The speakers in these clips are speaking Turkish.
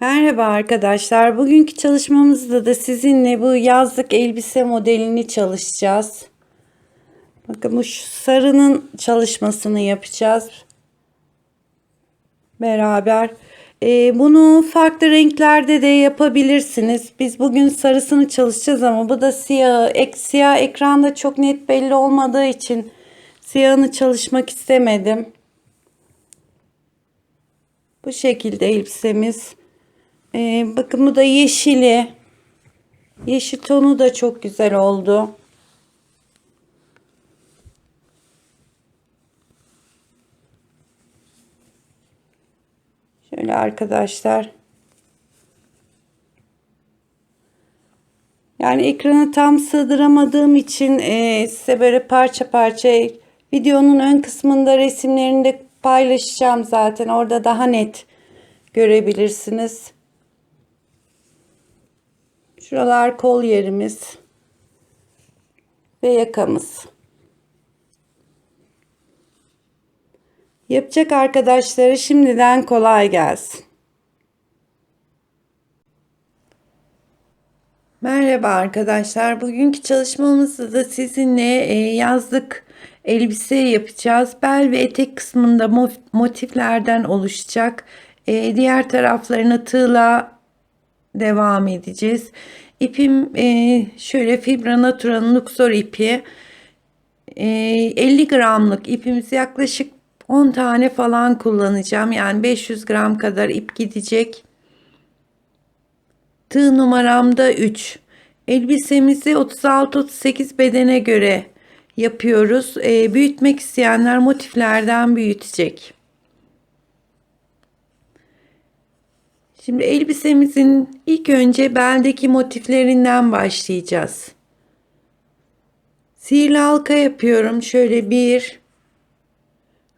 Merhaba arkadaşlar. Bugünkü çalışmamızda da sizinle bu yazlık elbise modelini çalışacağız. Bakın bu sarının çalışmasını yapacağız beraber. Bunu farklı renklerde de yapabilirsiniz. Biz bugün sarısını çalışacağız ama bu da siyah. Siyah ekranda çok net belli olmadığı için siyahını çalışmak istemedim. Bu şekilde elbisemiz. Bakın bu da yeşili. Yeşil tonu da çok güzel oldu. Şöyle arkadaşlar. Yani ekrana tam sığdıramadığım için size böyle parça parça videonun ön kısmında resimlerini de paylaşacağım zaten. Orada daha net görebilirsiniz. Şuralar kol yerimiz ve yakamız. Yapacak arkadaşlara şimdiden kolay gelsin. Merhaba arkadaşlar. Bugünkü çalışmamızda da sizinle yazlık elbise yapacağız. Bel ve etek kısmında motiflerden oluşacak. Diğer taraflarına tığla devam edeceğiz. İpim şöyle Fibra Natura'nın Luxor ipi. 50 gramlık ipimiz, yaklaşık 10 tane falan kullanacağım. Yani 500 gram kadar ip gidecek. Tığ numaram da 3. Elbisemizi 36-38 bedene göre yapıyoruz. Büyütmek isteyenler motiflerden büyütecek. Şimdi elbisemizin ilk önce beldeki motiflerinden başlayacağız. Sihirli halka yapıyorum. Şöyle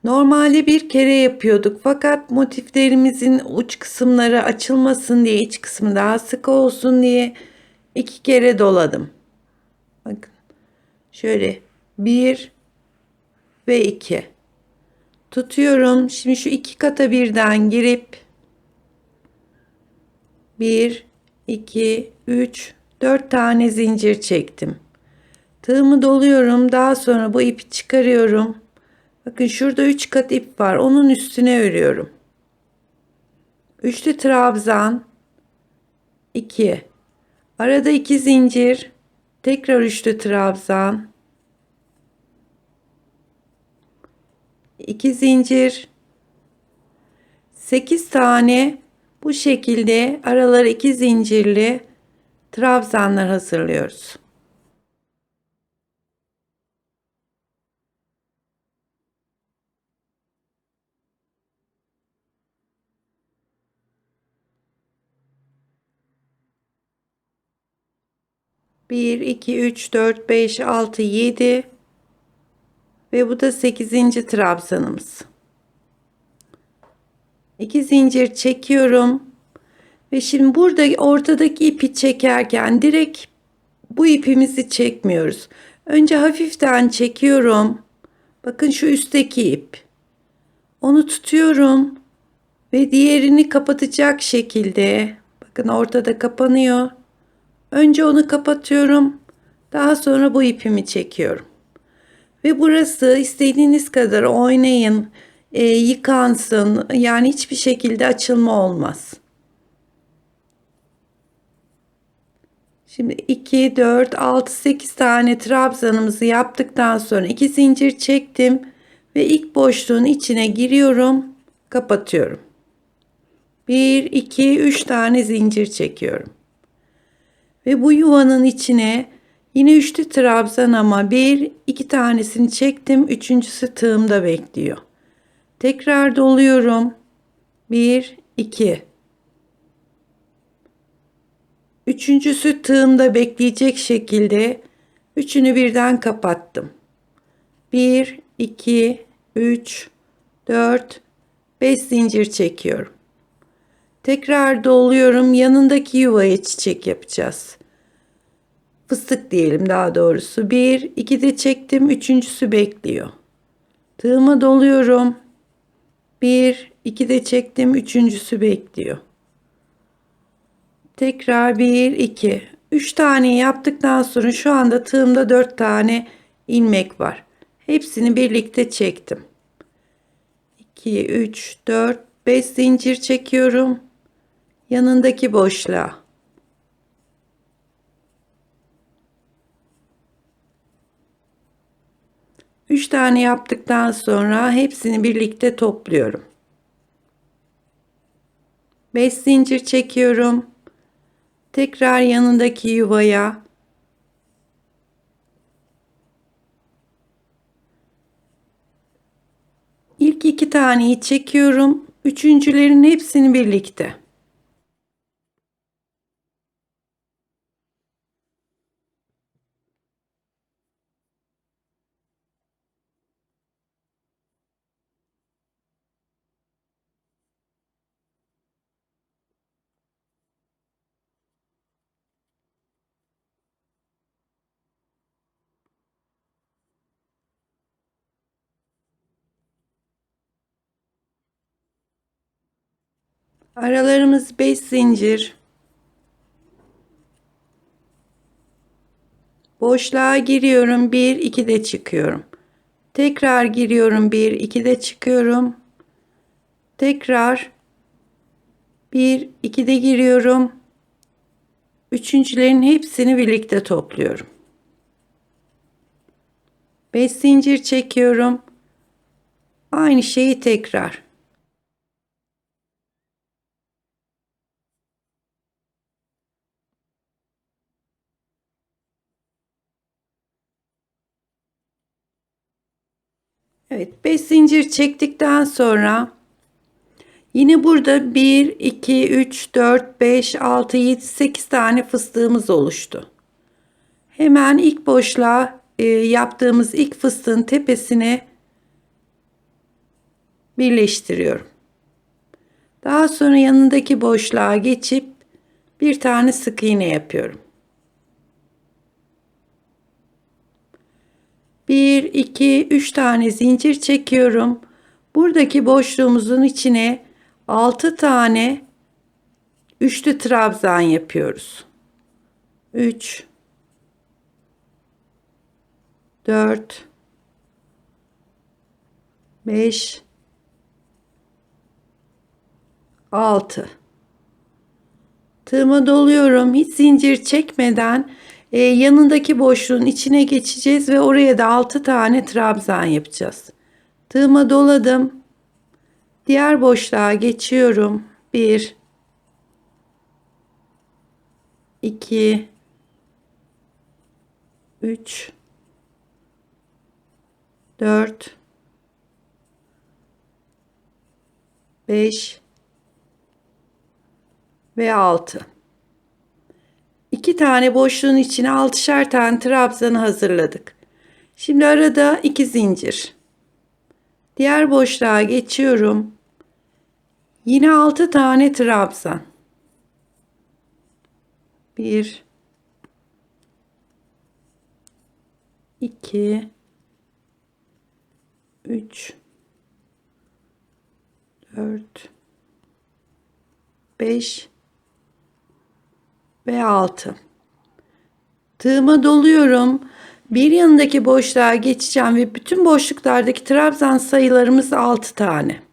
normalde bir kere yapıyorduk, fakat motiflerimizin uç kısımları açılmasın diye, iç kısmı daha sıkı olsun diye 2 kere doladım. Bakın şöyle 1 ve 2 tutuyorum. Şimdi şu iki kata birden girip 1 2 3 4 tane zincir çektim. Tığımı doluyorum. Daha sonra bu ipi çıkarıyorum. Bakın şurada 3 kat ip var. Onun üstüne örüyorum. Üçlü trabzan, 2. Arada 2 zincir. Tekrar üçlü trabzan, 2 zincir. 8 tane bu şekilde araları 2 zincirli trabzanlar hazırlıyoruz. Bir, iki, üç, dört, beş, altı, yedi ve bu da 8. trabzanımız. 2 zincir çekiyorum ve şimdi burada ortadaki ipi çekerken direkt bu ipimizi çekmiyoruz. Önce hafiften çekiyorum. Bakın şu üstteki ip. Onu tutuyorum ve diğerini kapatacak şekilde, bakın ortada kapanıyor. Önce onu kapatıyorum. Daha sonra bu ipimi çekiyorum. Ve burası istediğiniz kadar oynayın, yıkansın. Yani hiçbir şekilde açılma olmaz. Şimdi 2, 4, 6, 8 tane trabzanımızı yaptıktan sonra 2 zincir çektim ve ilk boşluğun içine giriyorum, kapatıyorum. 1, 2, 3 tane zincir çekiyorum. Ve bu yuvanın içine yine üçlü trabzan, ama 1, 2 tanesini çektim. Üçüncüsü tığımda bekliyor. Tekrar doluyorum. 1, 2. Üçüncüsü tığımda bekleyecek şekilde üçünü birden kapattım. 1, 2, 3, 4, 5 zincir çekiyorum. Tekrar doluyorum. Yanındaki yuvaya çiçek yapacağız. Fıstık diyelim daha doğrusu. 1, 2 de çektim. Üçüncüsü bekliyor. Tığıma doluyorum. 1, 2 de çektim. Üçüncüsü bekliyor. Tekrar 1 2 3 tane yaptıktan sonra şu anda tığımda 4 tane ilmek var. Hepsini birlikte çektim. 2 3 4 5 zincir çekiyorum. Yanındaki boşluğa 3 tane yaptıktan sonra hepsini birlikte topluyorum. 5 zincir çekiyorum. Tekrar yanındaki yuvaya ilk 2 taneyi çekiyorum. Üçüncülerin hepsini birlikte. Aralarımız 5 zincir. Boşluğa giriyorum. 1 2 de çıkıyorum. Tekrar giriyorum. 1 2 de çıkıyorum. Tekrar 1 2 de giriyorum. Üçüncülerin hepsini birlikte topluyorum. 5 zincir çekiyorum. Aynı şeyi tekrar. Evet, 5 zincir çektikten sonra yine burada 1 2 3 4 5 6 7 8 tane fıstığımız oluştu. Hemen ilk boşluğa yaptığımız ilk fıstığın tepesine birleştiriyorum. Daha sonra yanındaki boşluğa geçip bir tane sık iğne yapıyorum. 1 2 3 tane zincir çekiyorum. Buradaki boşluğumuzun içine 6 tane üçlü trabzan yapıyoruz. 3 4 5 6 tığıma doluyorum. Hiç zincir çekmeden yanındaki boşluğun içine geçeceğiz ve oraya da 6 tane trabzan yapacağız. Tığıma doladım. Diğer boşluğa geçiyorum. 1 2 3 4 5 ve 6. 2 tane boşluğun içine 6'şer tane trabzanı hazırladık. Şimdi arada 2 zincir. Diğer boşluğa geçiyorum. Yine 6 tane trabzan. 1 2 3 4 5 ve 6. Tığıma doluyorum. Bir yanındaki boşluğa geçeceğim ve bütün boşluklardaki trabzan sayılarımız 6 tane.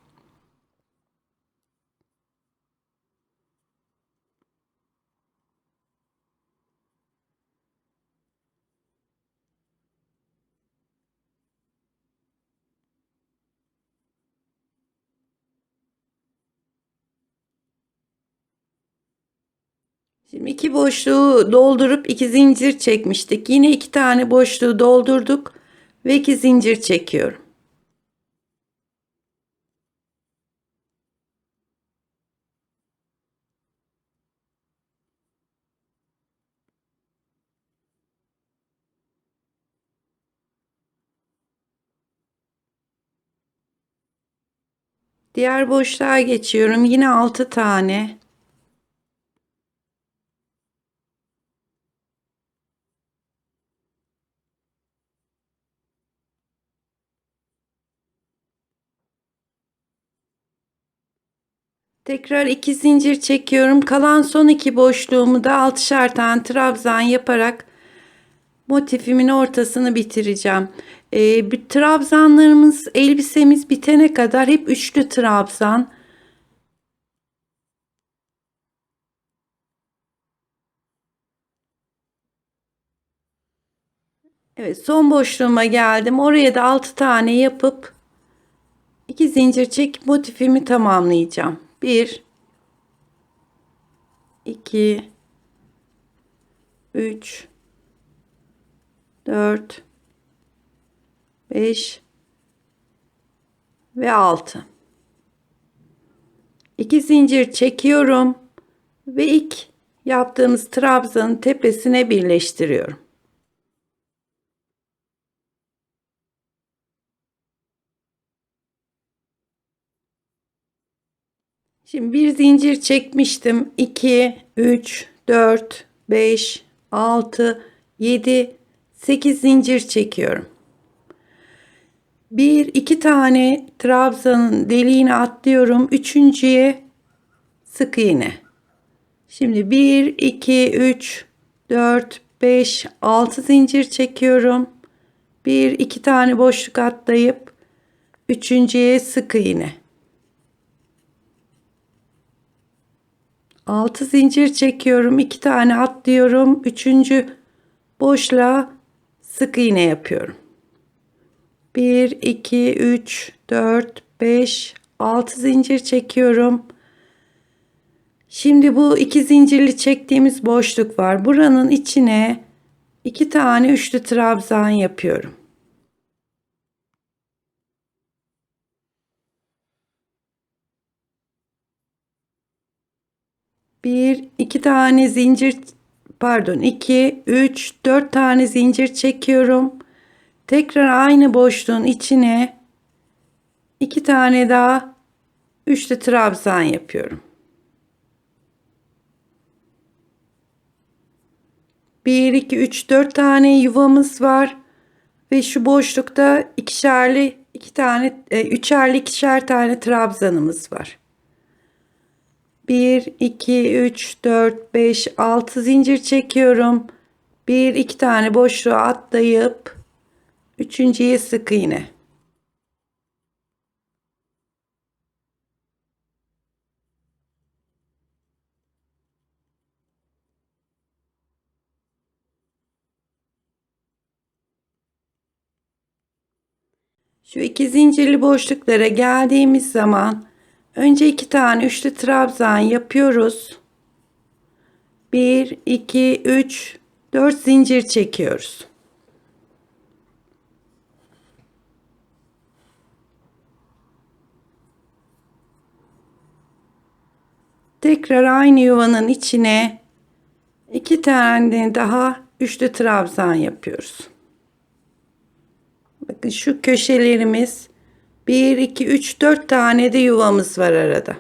Şimdi iki boşluğu doldurup iki zincir çekmiştik. Yine iki tane boşluğu doldurduk ve iki zincir çekiyorum. Diğer boşluğa geçiyorum. Yine 6 tane. Tekrar 2 zincir çekiyorum. Kalan son 2 boşluğumu da 6'şer tane trabzan yaparak motifimin ortasını bitireceğim. Bir trabzanlarımız, elbisemiz bitene kadar hep üçlü trabzan. Evet, son boşluğuma geldim. Oraya da 6 tane yapıp 2 zincir çekip motifimi tamamlayacağım. 1 2 3 4 5 ve 6. 2 zincir çekiyorum ve ilk yaptığımız trabzanın tepesine birleştiriyorum. Şimdi bir zincir çekmiştim. 2 3 4 5 6 7 8 zincir çekiyorum. Bir iki tane trabzanın deliğine atlıyorum. Üçüncüye sık iğne. Şimdi 1 2 3 4 5 6 zincir çekiyorum. Bir iki tane boşluk atlayıp üçüncüye sık iğne. 6 zincir çekiyorum. 2 tane atlıyorum. Üçüncü boşluğa sık iğne yapıyorum. 1 2 3 4 5 6 zincir çekiyorum. Şimdi bu iki zincirli çektiğimiz boşluk var. Buranın içine 2 tane üçlü trabzan yapıyorum. Bir iki tane zincir, pardon, 2 3 4 tane zincir çekiyorum. Tekrar aynı boşluğun içine 2 tane daha üçlü trabzan yapıyorum. 1 2 3 4 tane yuvamız var ve şu boşlukta ikişerli iki tane üçerli ikişer tane trabzanımız var. 1 2 3 4 5 6 zincir çekiyorum. Bir iki tane boşluğa atlayıp üçüncüye sık iğne. Şu iki zincirli boşluklara geldiğimiz zaman önce iki tane üçlü trabzan yapıyoruz. 1 2 3 4 zincir çekiyoruz. Tekrar aynı yuvanın içine iki tane daha üçlü trabzan yapıyoruz. Bakın şu köşelerimiz 1 2 3 4 tane de yuvamız var arada.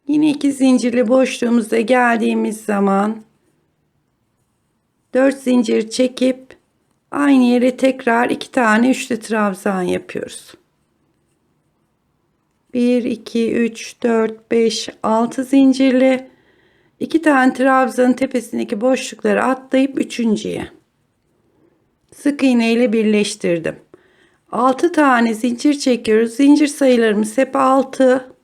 Yine iki zincirli boşluğumuza geldiğimiz zaman 4 zincir çekip aynı yere tekrar iki tane üçlü trabzan yapıyoruz. 1 2 3 4 5 6 zincirli, iki tane trabzanın tepesindeki boşlukları atlayıp üçüncüye sık iğne ile birleştirdim. 6 tane zincir çekiyoruz. Zincir sayılarımız hep 6.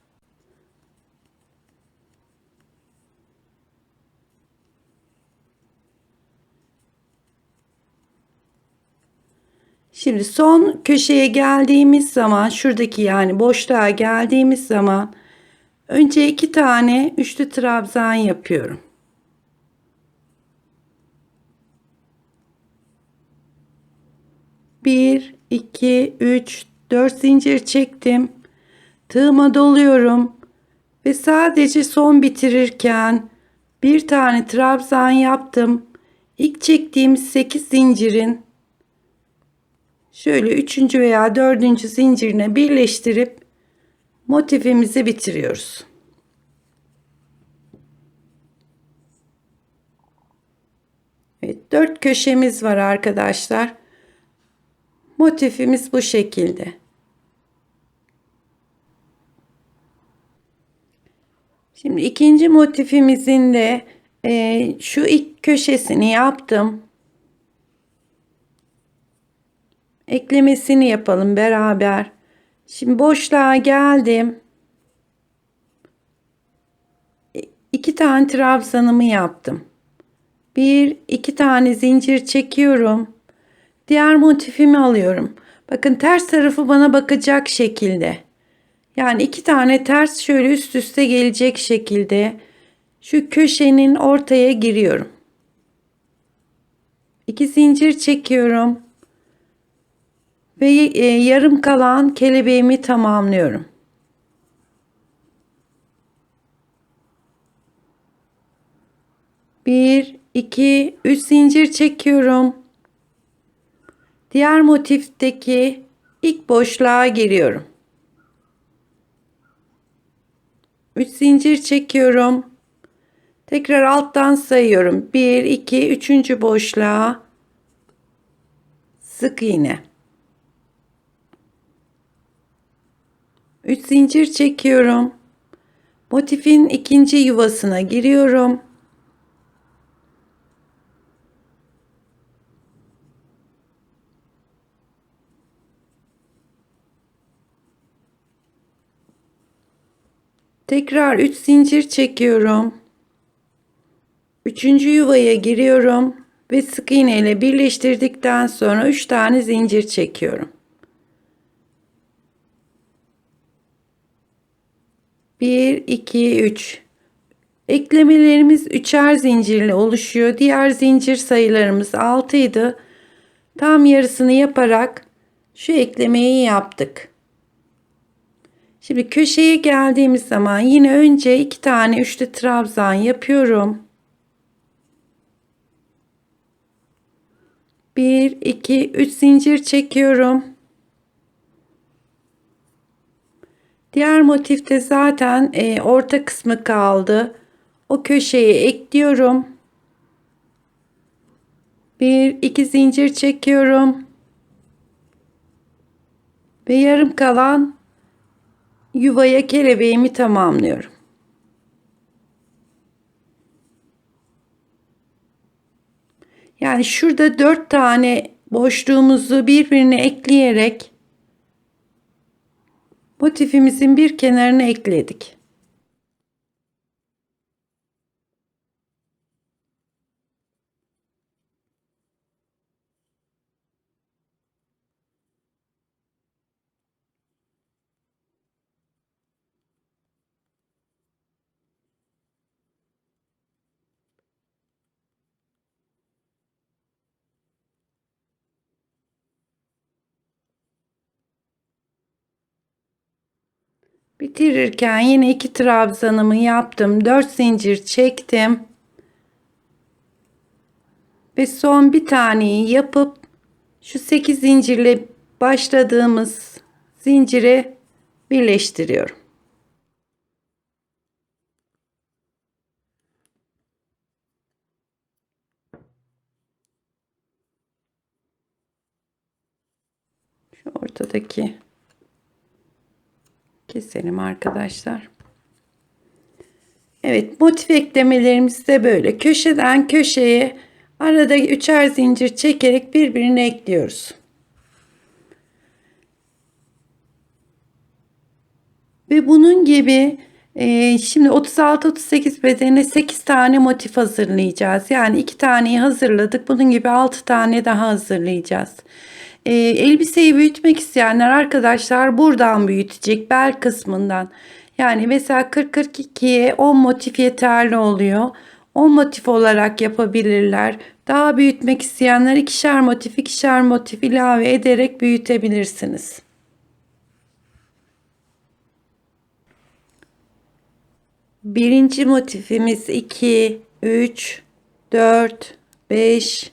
Şimdi son köşeye geldiğimiz zaman, şuradaki yani boşluğa geldiğimiz zaman önce iki tane üçlü trabzan yapıyorum. Bir, iki, üç, dört zincir çektim. Tığıma doluyorum. Ve sadece son bitirirken bir tane trabzan yaptım. İlk çektiğimiz 8 zincirin şöyle 3. veya 4. zincirine birleştirip motifimizi bitiriyoruz. Evet, 4 köşemiz var arkadaşlar. Motifimiz bu şekilde. Şimdi ikinci motifimizin de şu ilk köşesini yaptım. Eklemesini yapalım beraber. Şimdi boşluğa geldim. 2 tane trabzanımı yaptım. 1-2 tane zincir çekiyorum. Diğer motifimi alıyorum. Bakın ters tarafı bana bakacak şekilde. Yani 2 tane ters şöyle üst üste gelecek şekilde şu köşenin ortaya giriyorum. 2 zincir çekiyorum. Ve yarım kalan kelebeğimi tamamlıyorum. Bir, iki, üç zincir çekiyorum. Diğer motifteki ilk boşluğa giriyorum. 3 zincir çekiyorum. Tekrar alttan sayıyorum. 1, 2, 3. boşluğa sık iğne. 3 zincir çekiyorum. Motifin ikinci yuvasına giriyorum. Tekrar 3 zincir çekiyorum. 3. yuvaya giriyorum ve sık iğne ile birleştirdikten sonra 3 tane zincir çekiyorum. 1, 2, 3. Eklemelerimiz üçer zincirle oluşuyor. Diğer zincir sayılarımız 6 idi. Tam yarısını yaparak şu eklemeyi yaptık. Şimdi köşeye geldiğimiz zaman yine önce 2 tane üçlü trabzan yapıyorum. 1, 2, 3 zincir çekiyorum. Diğer motifte zaten orta kısmı kaldı. O köşeye ekliyorum. 1, 2 zincir çekiyorum. Ve yarım kalan yuvaya kelebeğimi tamamlıyorum. Yani şurada 4 tane boşluğumuzu birbirine ekleyerek motifimizin bir kenarına ekledik. Bitirirken yine 2 trabzanımı yaptım. 4 zincir çektim. Ve son bir taneyi yapıp şu 8 zincirle başladığımız zincire birleştiriyorum. Şu ortadaki keselim arkadaşlar. Evet, motif eklemelerimiz de böyle. Köşeden köşeye arada üçer zincir çekerek birbirine ekliyoruz. Ve bunun gibi şimdi 36-38 bedene 8 tane motif hazırlayacağız. Yani 2 taneyi hazırladık. Bunun gibi 6 tane daha hazırlayacağız. Elbiseyi büyütmek isteyenler arkadaşlar buradan büyütecek, bel kısmından. Yani mesela 40-42'ye 10 motif yeterli oluyor. 10 motif olarak yapabilirler. Daha büyütmek isteyenler ikişer motif ilave ederek büyütebilirsiniz. Birinci motifimiz 2, 3, 4, 5,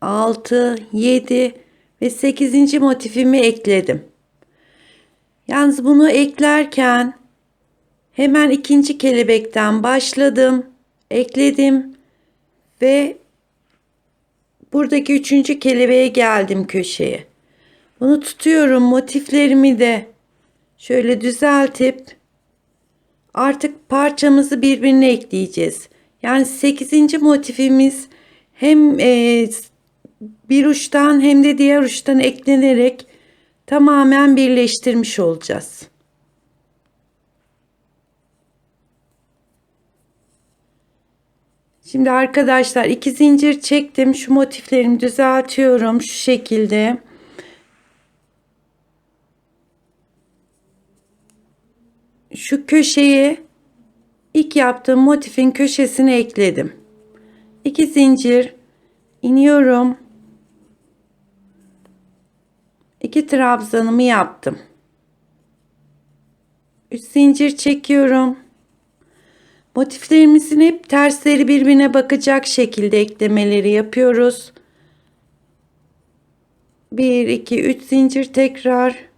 6, 7 ve 8. motifimi ekledim. Yalnız bunu eklerken hemen ikinci kelebekten başladım, ekledim ve buradaki üçüncü kelebeğe geldim köşeye. Bunu tutuyorum, motiflerimi de şöyle düzeltip artık parçamızı birbirine ekleyeceğiz. Yani 8. motifimiz hem bir uçtan hem de diğer uçtan eklenerek tamamen birleştirmiş olacağız. Şimdi arkadaşlar 2 zincir çektim. Şu motiflerimi düzeltiyorum şu şekilde. Şu köşeyi ilk yaptığım motifin köşesine ekledim. 2 zincir iniyorum. 2 trabzanımı yaptım. 3 zincir çekiyorum. Motiflerimizin hep tersleri birbirine bakacak şekilde eklemeleri yapıyoruz. 1 2 3 zincir tekrar.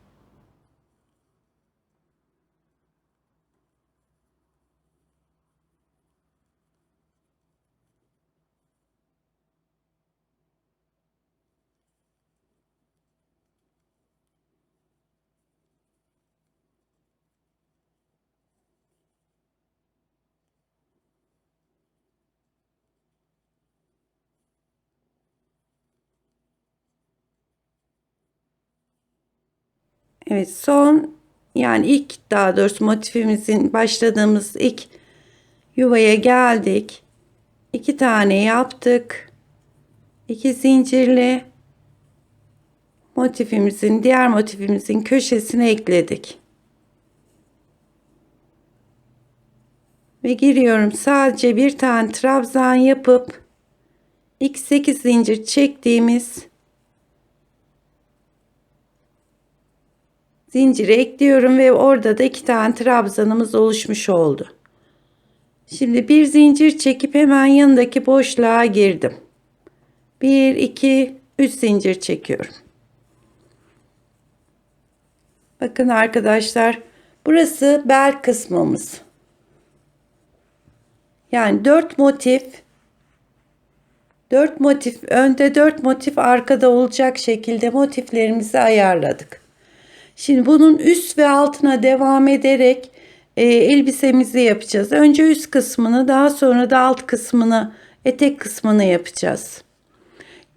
Evet, son yani ilk daha doğrusu motifimizin başladığımız ilk yuvaya geldik. 2 tane yaptık. 2 zincirli motifimizin diğer motifimizin köşesine ekledik. Ve giriyorum, sadece bir tane trabzan yapıp ilk 8 zincir çektiğimiz zinciri ekliyorum ve orada da 2 tane trabzanımız oluşmuş oldu. Şimdi bir zincir çekip hemen yanındaki boşluğa girdim. 1 2 3 zincir çekiyorum. Bakın arkadaşlar, burası bel kısmımız. Yani 4 motif önde, 4 motif arkada olacak şekilde motiflerimizi ayarladık. Şimdi bunun üst ve altına devam ederek elbisemizi yapacağız. Önce üst kısmını, daha sonra da alt kısmını, etek kısmını yapacağız.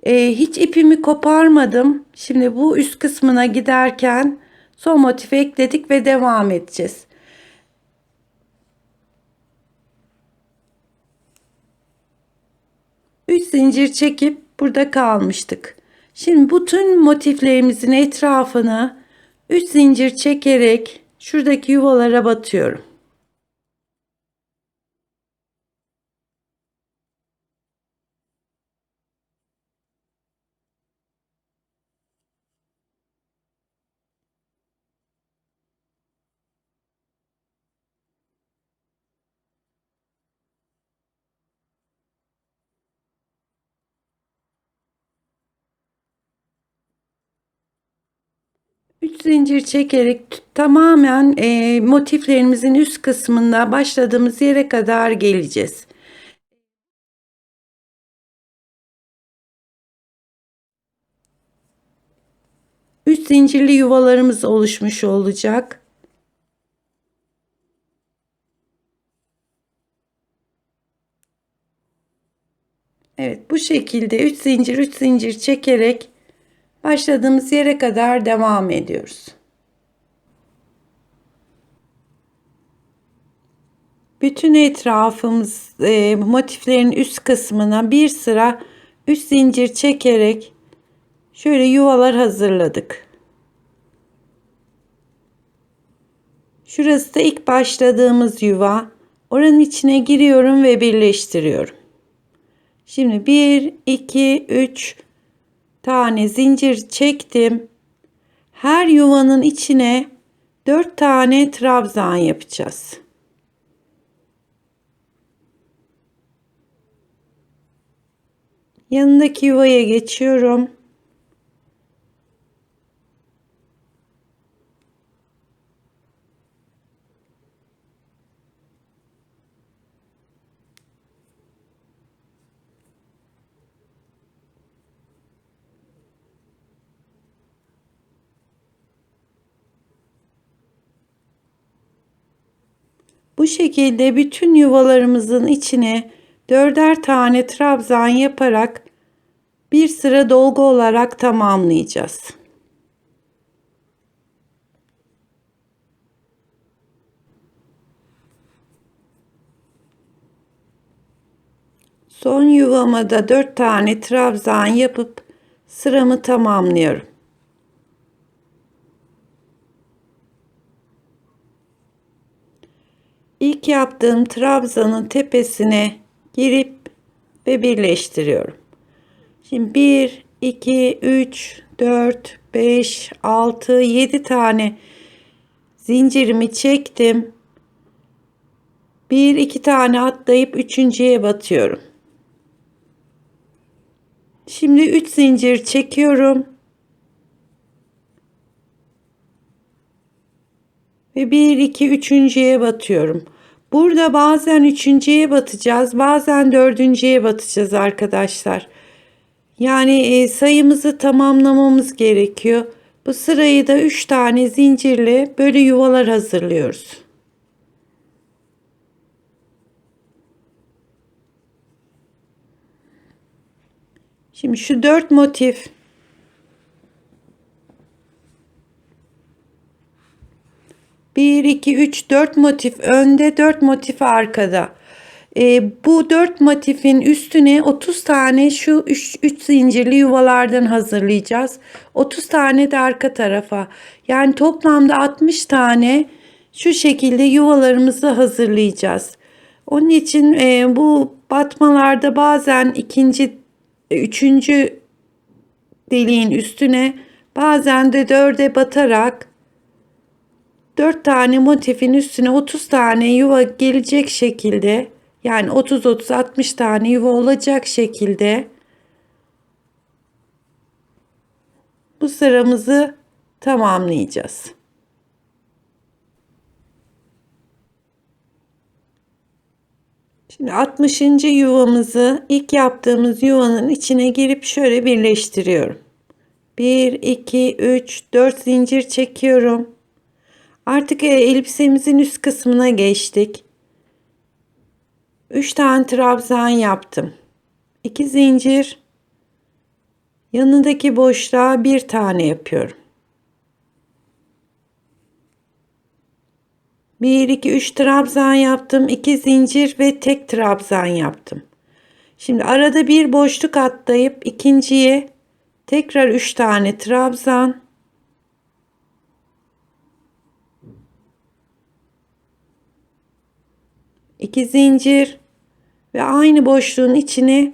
Hiç ipimi koparmadım. Şimdi bu üst kısmına giderken son motifi ekledik ve devam edeceğiz. Üç zincir çekip burada kalmıştık. Şimdi bütün motiflerimizin etrafını 3 zincir çekerek şuradaki yuvalara batıyorum. Üç zincir çekerek tamamen motiflerimizin üst kısmında başladığımız yere kadar geleceğiz. Üç zincirli yuvalarımız oluşmuş olacak. Evet, bu şekilde 3 zincir 3 zincir çekerek başladığımız yere kadar devam ediyoruz. Bütün etrafımız motiflerin üst kısmına bir sıra 3 zincir çekerek şöyle yuvalar hazırladık. Şurası da ilk başladığımız yuva. Oranın içine giriyorum ve birleştiriyorum. Şimdi 1 2 3 tane zincir çektim. Her yuvanın içine 4 tane trabzan yapacağız. Yanındaki yuvaya geçiyorum. Bu şekilde bütün yuvalarımızın içine 4'er tane trabzan yaparak bir sıra dolgu olarak tamamlayacağız. Son yuvama da 4 tane trabzan yapıp sıramı tamamlıyorum. İlk yaptığım trabzanın tepesine girip ve birleştiriyorum. Şimdi 1, 2, 3, 4, 5, 6, 7 tane zincirimi çektim. 1, 2 tane atlayıp üçüncüye batıyorum. Şimdi 3 zincir çekiyorum. Ve 1, 2, üçüncüye batıyorum. Burada bazen üçüncüye batacağız, bazen dördüncüye batacağız arkadaşlar. Yani sayımızı tamamlamamız gerekiyor. Bu sırayı da 3 tane zincirle böyle yuvalar hazırlıyoruz. Şimdi şu 4 motif, bir, iki, üç, 4 motif önde, 4 motif arkada. Bu 4 motifin üstüne 30 tane şu 3 zincirli yuvalardan hazırlayacağız. 30 tane de arka tarafa. Yani toplamda 60 tane şu şekilde yuvalarımızı hazırlayacağız. Onun için bu batmalarda bazen üçüncü deliğin üstüne, bazen de 4'e batarak 4 tane motifin üstüne 30 tane yuva gelecek şekilde, yani 30-30-60 tane yuva olacak şekilde bu sıramızı tamamlayacağız. Şimdi 60. yuvamızı ilk yaptığımız yuvanın içine girip şöyle birleştiriyorum. 1, 2, 3, 4 zincir çekiyorum. Artık elbisemizin üst kısmına geçtik. 3 tane trabzan yaptım. 2 zincir, yanındaki boşluğa 1 tane yapıyorum. 1, 2, 3 trabzan yaptım. 2 zincir ve tek trabzan yaptım. Şimdi arada bir boşluk atlayıp ikinciye tekrar 3 tane trabzan, 2 zincir ve aynı boşluğun içine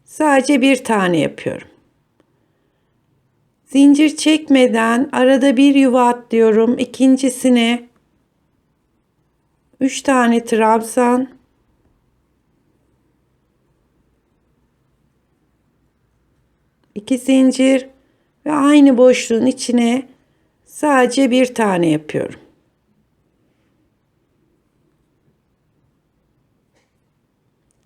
sadece 1 tane yapıyorum. Zincir çekmeden arada bir yuva atlıyorum. İkincisine 3 tane trabzan, 2 zincir ve aynı boşluğun içine sadece 1 tane yapıyorum.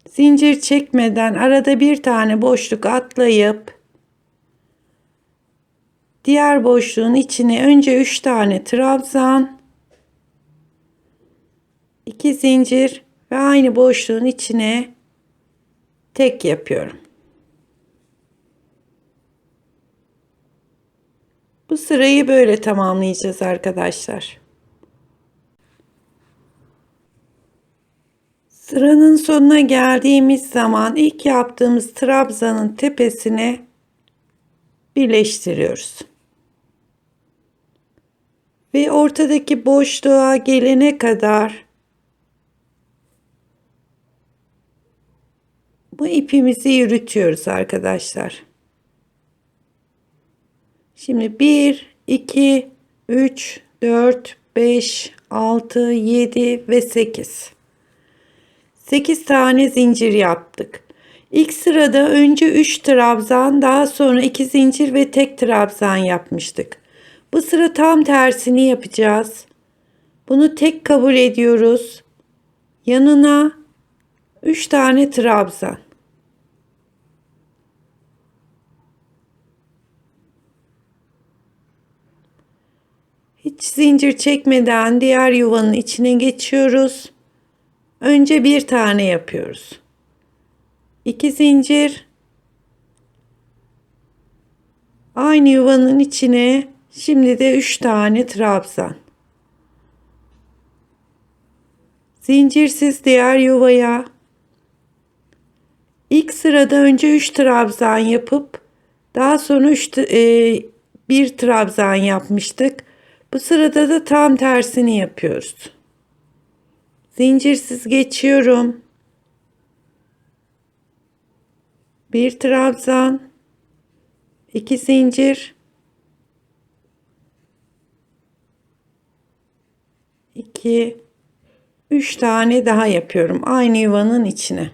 Zincir çekmeden arada bir tane boşluk atlayıp diğer boşluğun içine önce 3 tane trabzan, 2 zincir ve aynı boşluğun içine tek yapıyorum. Bu sırayı böyle tamamlayacağız arkadaşlar. Sıranın sonuna geldiğimiz zaman ilk yaptığımız trabzanın tepesine birleştiriyoruz. Ve ortadaki boşluğa gelene kadar bu ipimizi yürütüyoruz arkadaşlar. Şimdi 1, 2, 3, 4, 5, 6, 7 ve 8. 8 tane zincir yaptık. İlk sırada önce 3 trabzan, daha sonra 2 zincir ve tek trabzan yapmıştık. Bu sıra tam tersini yapacağız. Bunu tek kabul ediyoruz. Yanına 3 tane trabzan. Hiç zincir çekmeden diğer yuvanın içine geçiyoruz. Önce bir tane yapıyoruz. 2 zincir. Aynı yuvanın içine şimdi de 3 tane trabzan. Zincirsiz diğer yuvaya. İlk sırada önce 3 trabzan yapıp daha sonra 1 trabzan yapmıştık. Bu sırada da tam tersini yapıyoruz. Zincirsiz geçiyorum. 1 trabzan, 2 zincir, 2, 3 tane daha yapıyorum aynı yuvanın içine.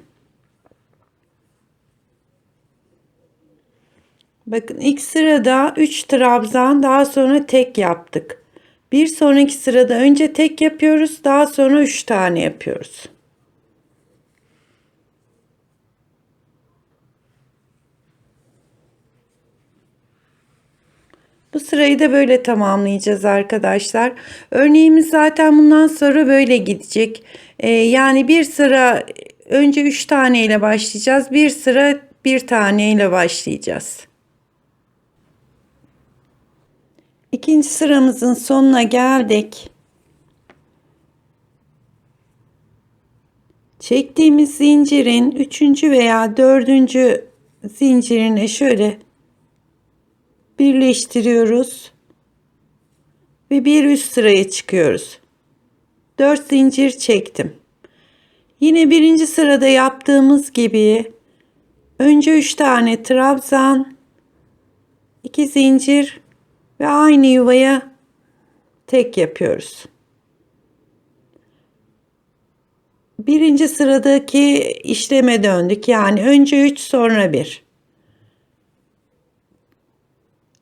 Bakın ilk sırada 3 trabzan, daha sonra tek yaptık. Bir sonraki sırada önce tek yapıyoruz, daha sonra 3 tane yapıyoruz. Bu sırayı da böyle tamamlayacağız arkadaşlar. Örneğimiz zaten bundan sonra böyle gidecek. Yani bir sıra önce 3 tane ile başlayacağız. Bir sıra bir tane ile başlayacağız. İkinci sıramızın sonuna geldik. Çektiğimiz zincirin 3. veya 4. zincirine şöyle birleştiriyoruz ve bir üst sıraya çıkıyoruz. 4 zincir çektim. Yine birinci sırada yaptığımız gibi önce 3 tane trabzan, 2 zincir ve aynı yuvaya tek yapıyoruz. Birinci sıradaki işleme döndük. Yani önce 3 sonra 1.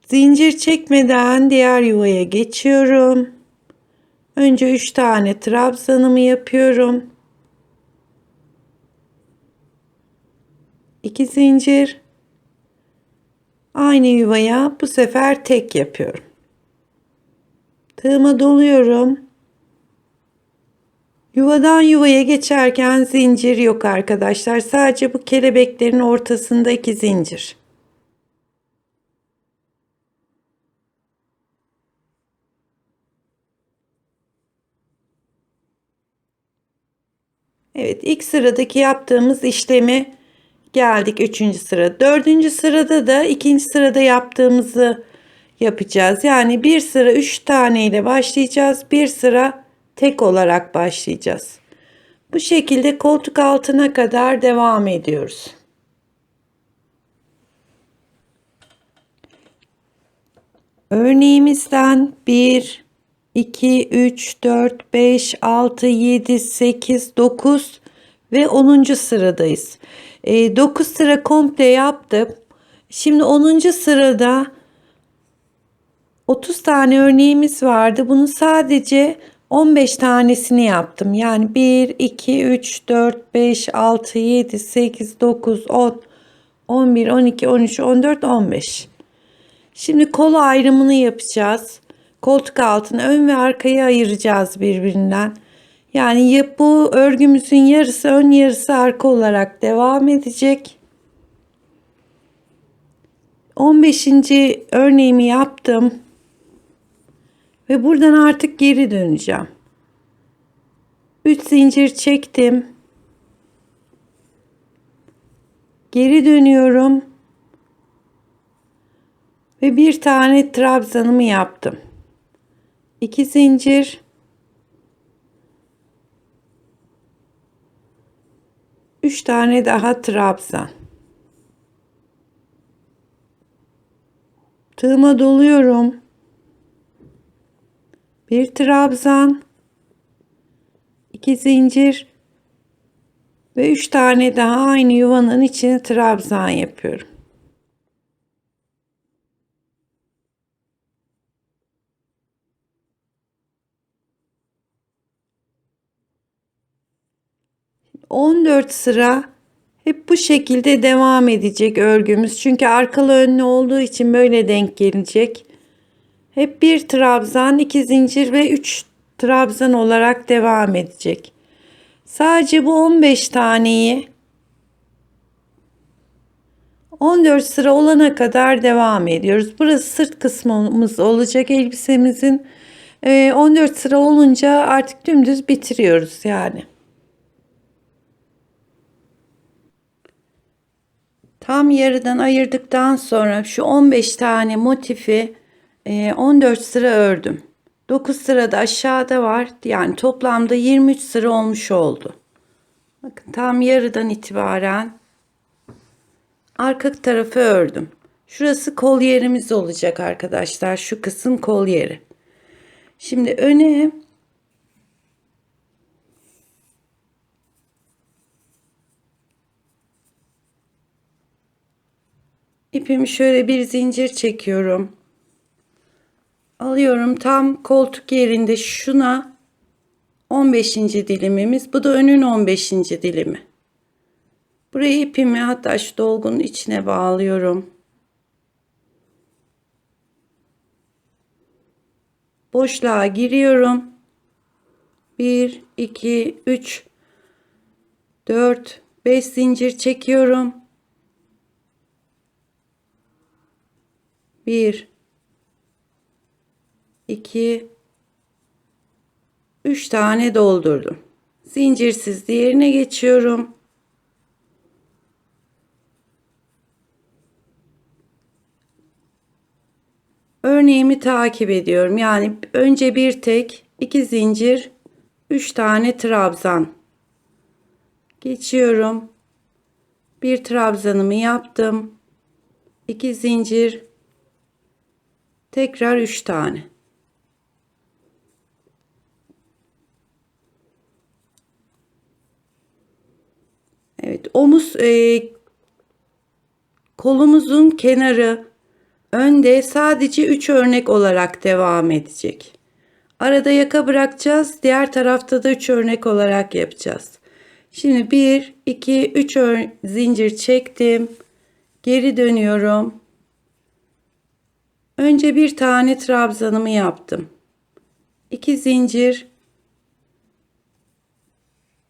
Zincir çekmeden diğer yuvaya geçiyorum. Önce 3 tane trabzanımı yapıyorum. 2 zincir. Aynı yuvaya bu sefer tek yapıyorum. Tığıma doluyorum. Yuvadan yuvaya geçerken zincir yok arkadaşlar. Sadece bu kelebeklerin ortasında 2 zincir. Evet, ilk sıradaki yaptığımız işlemi geldik 3. sıra. 4. sırada da 2. sırada yaptığımızı yapacağız. Yani bir sıra 3 tane ile başlayacağız. Bir sıra tek olarak başlayacağız. Bu şekilde koltuk altına kadar devam ediyoruz. Örneğimizden 1, 2, 3, 4, 5, 6, 7, 8, 9 ve 10. sıradayız. 9 sıra komple yaptım. Şimdi 10. sırada 30 tane örneğimiz vardı. Bunu sadece 15 tanesini yaptım. Yani 1, 2, 3, 4, 5, 6, 7, 8, 9, 10, 11, 12, 13, 14, 15. Şimdi kol ayrımını yapacağız. Koltuk altını ön ve arkayı ayıracağız birbirinden. Yani bu örgümüzün yarısı ön yarısı arka olarak devam edecek. 15. örneğimi yaptım. Ve buradan artık geri döneceğim. 3 zincir çektim. Geri dönüyorum. Ve bir tane trabzanımı yaptım. 2 zincir. 3 tane daha trabzan. Tığıma doluyorum. Bir trabzan, 2 zincir, Ve 3 tane daha aynı yuvanın içine trabzan yapıyorum. ...14 sıra hep bu şekilde devam edecek örgümüz. Çünkü arkalı önlü olduğu için böyle denk gelecek. Hep bir trabzan, 2 zincir ve 3 trabzan olarak devam edecek. Sadece bu 15 taneyi 14 sıra olana kadar devam ediyoruz. Burası sırt kısmımız olacak elbisemizin. 14 sıra olunca artık dümdüz bitiriyoruz yani. Tam yarıdan ayırdıktan sonra şu 15 tane motifi 14 sıra ördüm. 9 sırada aşağıda var. Yani toplamda 23 sıra olmuş oldu. Bakın tam yarıdan itibaren arka tarafı ördüm. Şurası kol yerimiz olacak arkadaşlar. Şu kısım kol yeri. Şimdi öne ipimi şöyle bir zincir çekiyorum. Alıyorum tam koltuk yerinde şuna 15. dilimimiz. Bu da önün 15. dilimi. Buraya ipimi hatta şu dolgunun içine bağlıyorum. Boşluğa giriyorum. 1, 2, 3, 4, 5 zincir çekiyorum. 1, 2, 3 tane doldurdum. Zincirsiz diğerine geçiyorum. Örneğimi takip ediyorum. Yani önce bir tek, 2 zincir, 3 tane trabzan. Geçiyorum. Bir trabzanımı yaptım. 2 zincir, tekrar 3 tane. Evet, kolumuzun kenarı önde sadece 3 örnek olarak devam edecek. Arada yaka bırakacağız. Diğer tarafta da 3 örnek olarak yapacağız. Şimdi 1, 2, 3 zincir çektim. Geri dönüyorum. Önce bir tane trabzanımı yaptım. 2 zincir,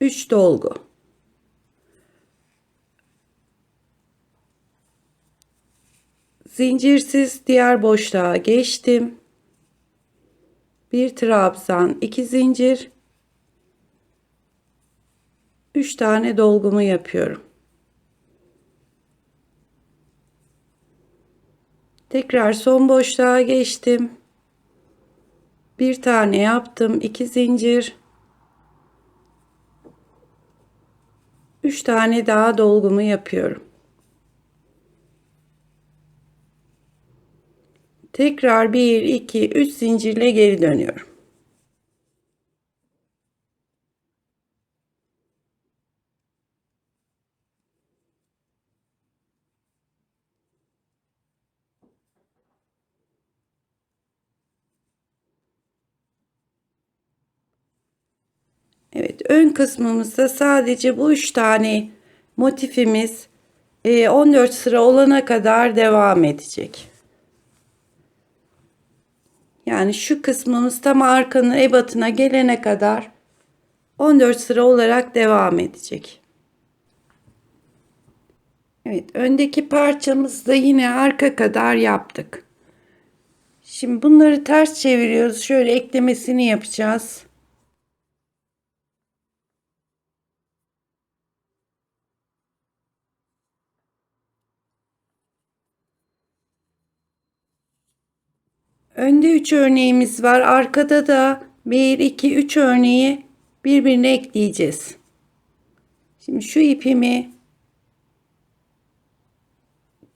3 dolgu. Zincirsiz diğer boşluğa geçtim. Bir trabzan, 2 zincir, 3 tane dolgumu yapıyorum. Tekrar son boşluğa geçtim. Bir tane yaptım, 2 zincir, 3 tane daha dolgumu yapıyorum. Tekrar 1, 2, 3 zincirle geri dönüyorum. Evet, ön kısmımızda sadece bu 3 tane motifimiz 14 sıra olana kadar devam edecek. Yani şu kısmımız tam arkanın ebatına gelene kadar 14 sıra olarak devam edecek. Evet, öndeki parçamızda yine arka kadar yaptık. Şimdi bunları ters çeviriyoruz. Şöyle eklemesini yapacağız. Önde 3 örneğimiz var. Arkada da 1, 2, 3 örneği birbirine ekleyeceğiz. Şimdi şu ipimi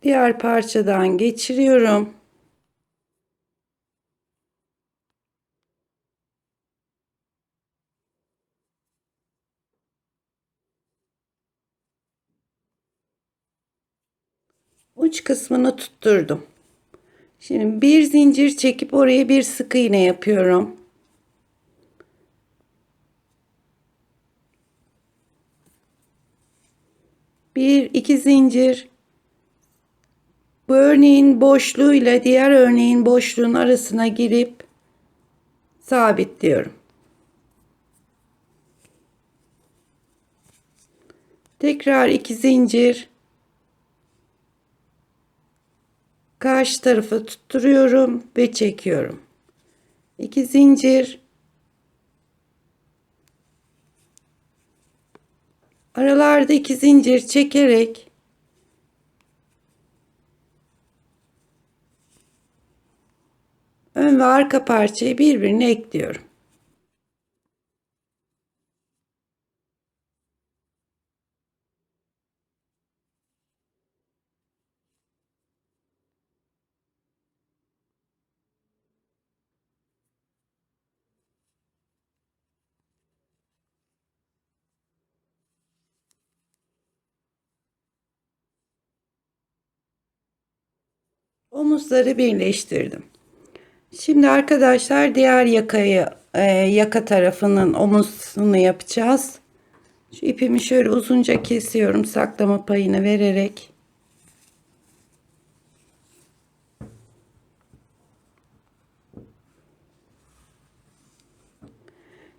diğer parçadan geçiriyorum. uç kısmını tutturdum. Şimdi bir zincir çekip oraya bir sık iğne yapıyorum. Bir iki zincir. Bu örneğin boşluğuyla diğer örneğin boşluğun arasına girip sabitliyorum. Tekrar iki zincir. Karşı tarafı tutturuyorum ve çekiyorum. İki zincir. Aralarda iki zincir çekerek ön ve arka parçayı birbirine ekliyorum. Omuzları birleştirdim. Şimdi arkadaşlar diğer yaka tarafının omuzunu yapacağız. Şu ipimi şöyle uzunca kesiyorum saklama payını vererek.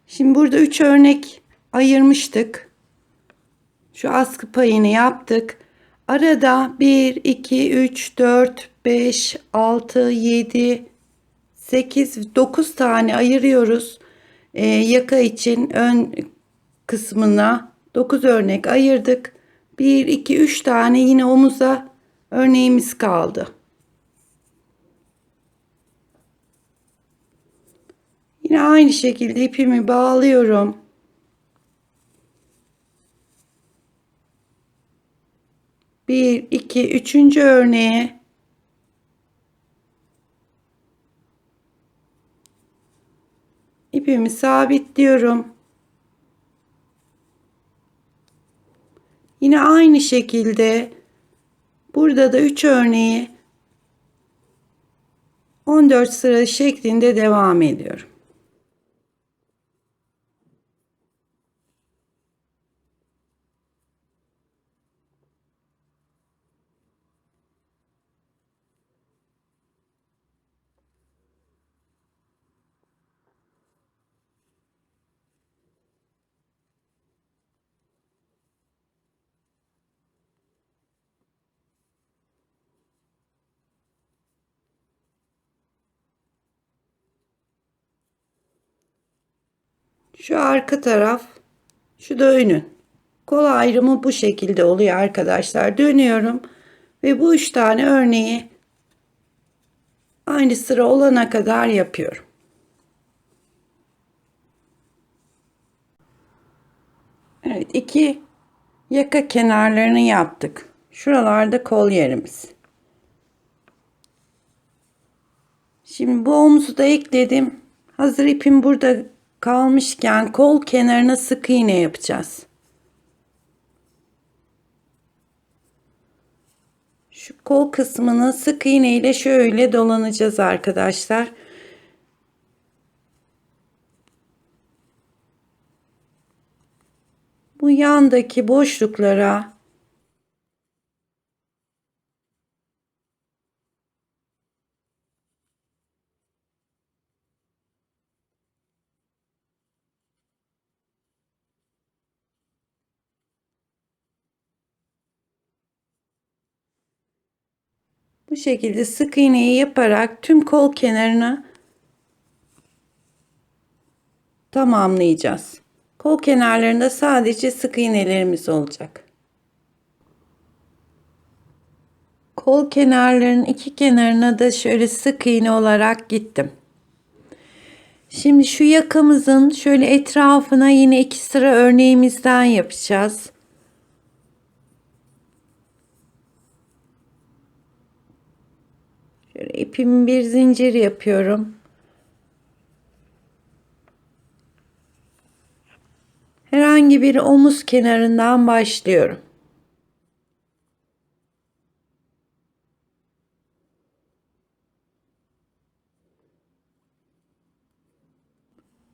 Şimdi burada 3 örnek ayırmıştık. Şu askı payını yaptık. Arada 1, 2, 3, 4, 5, 6, 7, 8, 9 tane ayırıyoruz. Yaka için ön kısmına 9 örnek ayırdık. 1, 2, 3 tane yine omuza örneğimiz kaldı. Yine aynı şekilde ipimi bağlıyorum. Bir, iki, üçüncü örneğe ipimi sabitliyorum. Yine aynı şekilde burada da 3 örneği 14 sıra şeklinde devam ediyorum. Şu arka taraf, şu da önün. Kol ayrımı bu şekilde oluyor arkadaşlar. Dönüyorum ve bu 3 tane örneği aynı sıra olana kadar yapıyorum. Evet, iki yaka kenarlarını yaptık. Şuralarda kol yerimiz. Şimdi bu omuzu da ekledim. Hazır ipim burada kalmışken kol kenarına sık iğne yapacağız. Şu kol kısmını sık iğne ile şöyle dolanacağız arkadaşlar. Bu yandaki boşluklara bu şekilde sık iğneyi yaparak tüm kol kenarını tamamlayacağız. Kol kenarlarında sadece sık iğnelerimiz olacak. Kol kenarlarının iki kenarına da şöyle sık iğne olarak gittim. Şimdi şu yakamızın şöyle etrafına yine 2 sıra örneğimizden yapacağız. Şöyle ipimi bir zincir yapıyorum. Herhangi bir omuz kenarından başlıyorum.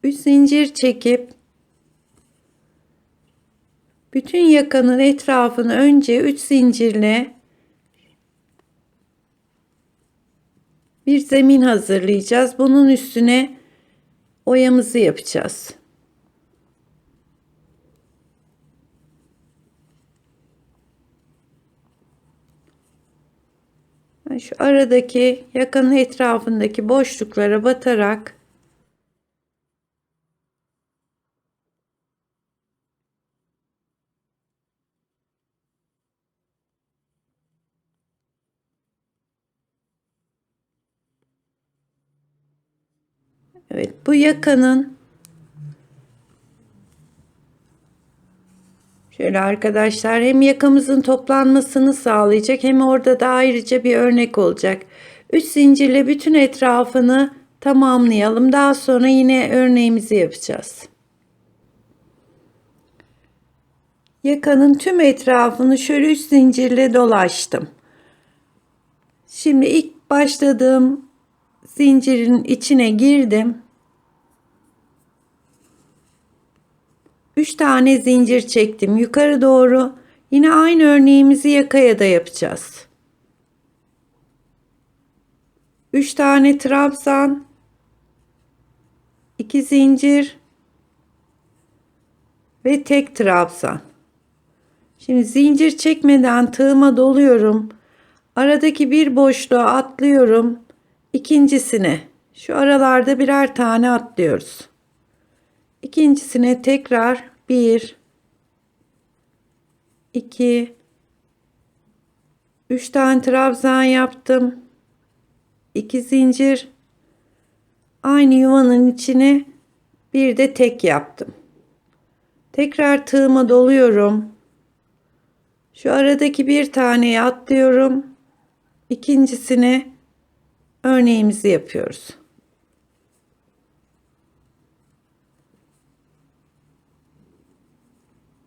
3 zincir çekip bütün yakanın etrafını önce 3 zincirle bir zemin hazırlayacağız. Bunun üstüne oyamızı yapacağız. Ben şu aradaki yakanın etrafındaki boşluklara batarak evet, bu yakanın şöyle arkadaşlar hem yakamızın toplanmasını sağlayacak hem orada da ayrıca bir örnek olacak. 3 zincirle bütün etrafını tamamlayalım. Daha sonra yine örneğimizi yapacağız. Yakanın tüm etrafını şöyle 3 zincirle dolaştım. Şimdi ilk başladığım zincirin içine girdim. 3 tane zincir çektim yukarı doğru. Yine aynı örneğimizi yakaya da yapacağız. 3 tane trabzan, 2 zincir ve tek trabzan. Şimdi zincir çekmeden tığıma doluyorum. Aradaki bir boşluğa atlıyorum. İkincisine şu aralarda birer tane atlıyoruz. İkincisine tekrar 1 2 3 tane trabzan yaptım. 2 zincir, aynı yuvanın içine bir de tek yaptım. Tekrar tığıma doluyorum. Şu aradaki bir taneyi atlıyorum. İkincisine örneğimizi yapıyoruz.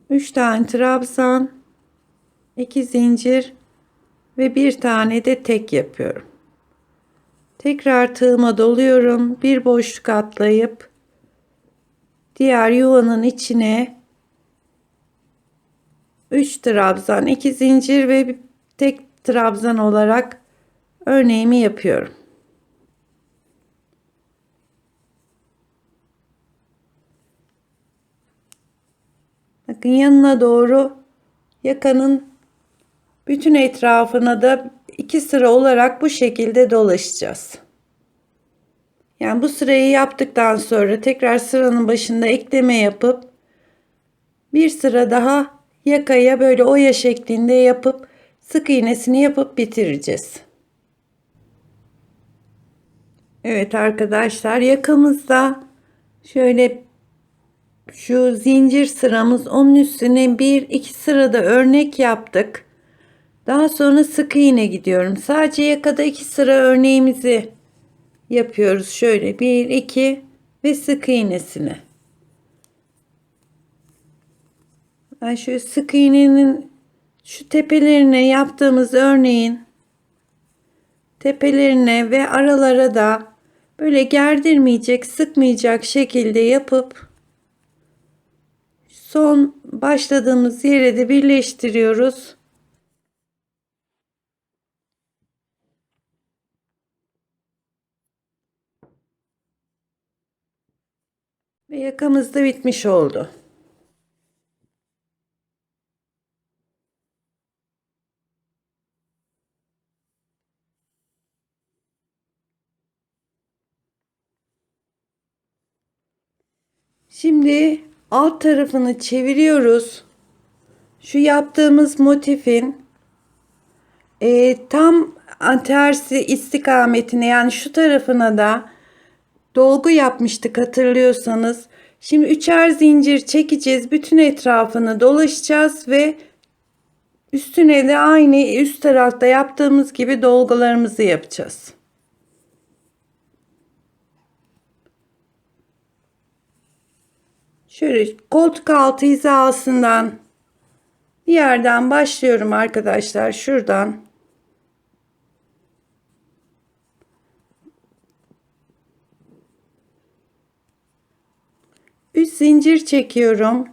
Üç tane trabzan, 2 zincir ve bir tane de tek yapıyorum. Tekrar tığıma doluyorum. Bir boşluk atlayıp diğer yuvanın içine 3 trabzan, 2 zincir ve bir tek trabzan olarak örneğimi yapıyorum. Bakın yanına doğru yakanın bütün etrafına da 2 sıra olarak bu şekilde dolaşacağız. Yani bu sırayı yaptıktan sonra tekrar sıranın başında ekleme yapıp bir sıra daha yakaya böyle oya şeklinde yapıp sık iğnesini yapıp bitireceğiz. Evet arkadaşlar, yakamızda şöyle şu zincir sıramız, onun üstüne bir iki sırada örnek yaptık. Daha sonra sık iğne gidiyorum. Sadece yakada 2 sıra örneğimizi yapıyoruz. Şöyle 1 2 ve sık iğnesini. Ben şu sık iğnenin şu tepelerine yaptığımız örneğin tepelerine ve aralara da böyle gerdirmeyecek, sıkmayacak şekilde yapıp son başladığımız yere de birleştiriyoruz. Ve yakamız da bitmiş oldu. Şimdi alt tarafını çeviriyoruz. Şu yaptığımız motifin tam tersi istikametine, yani şu tarafına da dolgu yapmıştık hatırlıyorsanız. Şimdi üçer zincir çekeceğiz. Bütün etrafını dolaşacağız ve üstüne de aynı üst tarafta yaptığımız gibi dolgularımızı yapacağız. Şöyle koltuk altı hizasından bir yerden başlıyorum arkadaşlar. Şuradan 3 zincir çekiyorum.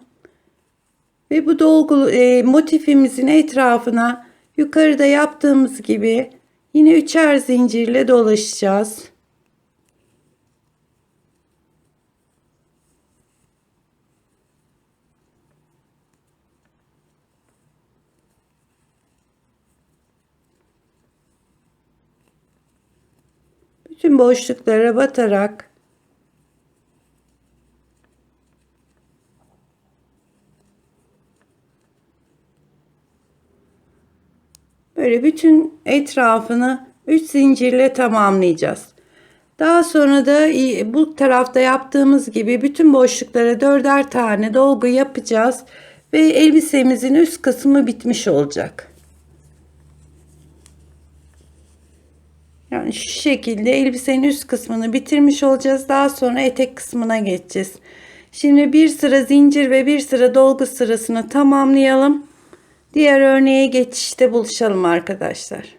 Ve bu dolgu motifimizin etrafına yukarıda yaptığımız gibi yine üçer zincirle dolaşacağız. Bütün boşluklara batarak böyle bütün etrafını 3 zincirle tamamlayacağız. Daha sonra da bu tarafta yaptığımız gibi bütün boşluklara 4'er tane dolgu yapacağız ve elbisemizin üst kısmı bitmiş olacak. Yani şu şekilde elbisenin üst kısmını bitirmiş olacağız. Daha sonra etek kısmına geçeceğiz. Şimdi bir sıra zincir ve bir sıra dolgu sırasını tamamlayalım. Diğer örneğe geçişte buluşalım arkadaşlar.